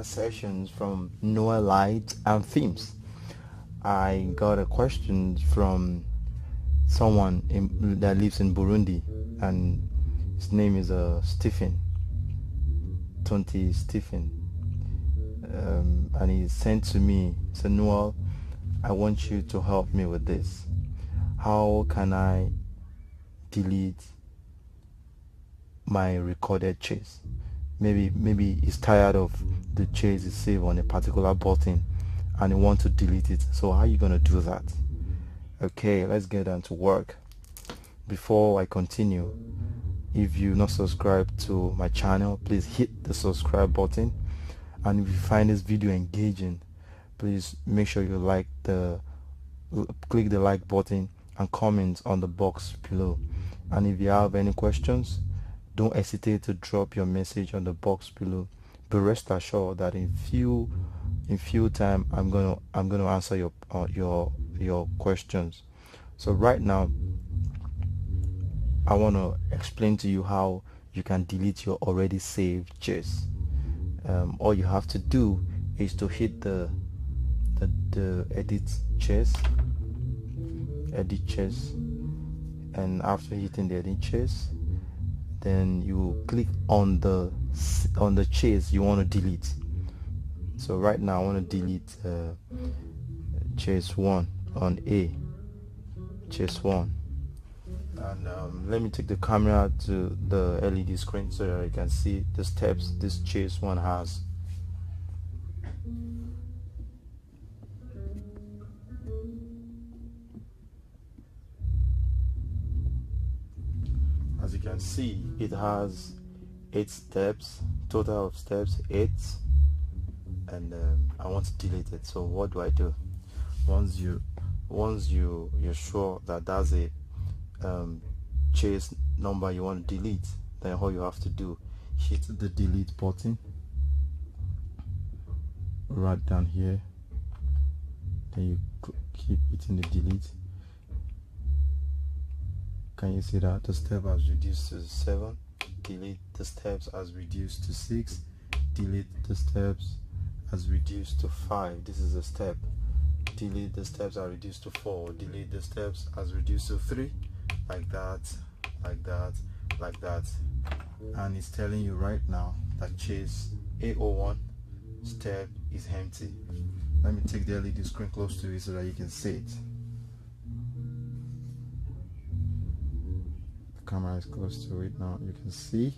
sessions from Noah Light and Themes. I got a question from someone that lives in Burundi, and his name is Stephen, Tonti Stephen, and he sent to me, said, Noah, I want you to help me with this. How can I delete my recorded chase? Maybe he's tired of the chase is saved on a particular button and he wants to delete it. So how are you gonna do that? Okay, let's get down to work. Before I continue, if you're not subscribed to my channel, please hit the subscribe button, and if you find this video engaging, please make sure you click the like button and comment on the box below. And if you have any questions, don't hesitate to drop your message on the box below. But rest assured that in few time I'm gonna answer your questions. So right now I want to explain to you how you can delete your already saved chase. All you have to do is to hit the edit chase, and after hitting the edit chase, then you click on the chase you want to delete. So right now I want to delete chase 1 on A, chase 1, and let me take the camera to the LED screen so that you can see the steps this chase 1 has. As you can see, it has 8 steps, total of steps 8, and I want to delete it. So what do I do? Once you're sure that that's a chase number you want to delete, then all you have to do, hit the delete button right down here, then you keep hitting the delete. Can you see that the step has reduced to 7? Delete the steps as reduced to 6. Delete the steps as reduced to 5. This is a step. Delete the steps are reduced to 4. Delete the steps as reduced to 3. Like that, like that, like that. And it's telling you right now that chase A01 step is empty. Let me take the LED screen close to it so that you can see it. Camera is close to it now. You can see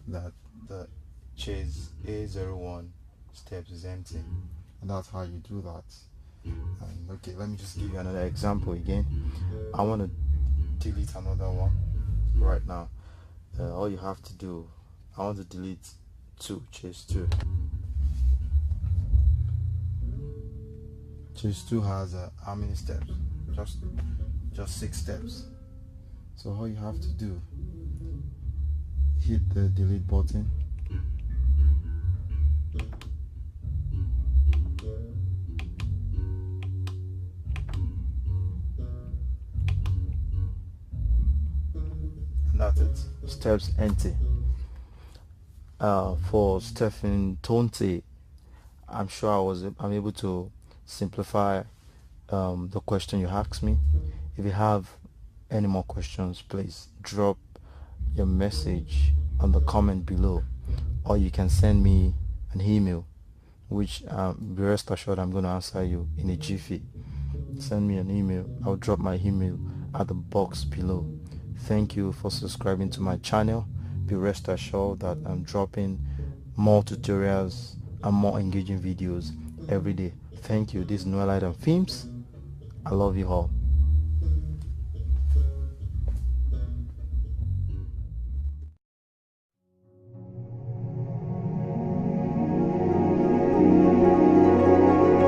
that the chase A01 steps is empty, and that's how you do that. And okay, let me just give you another example again. I want to delete another one right now. All you have to do, I want to delete chase 2. Chase 2 has how many steps? Just 6 steps. So all you have to do, hit the delete button, and that's it. Steps empty. For Stephen Tonti, I'm sure I'm able to simplify the question you asked me. If you have any more questions, please drop your message on the comment below, or you can send me an email, which be rest assured I'm going to answer you in a jiffy. Send me an email. I'll drop my email at the box below. Thank you for subscribing to my channel. Be rest assured that I'm dropping more tutorials and more engaging videos every day. Thank you. This is Noah Light and Themes. I love you all.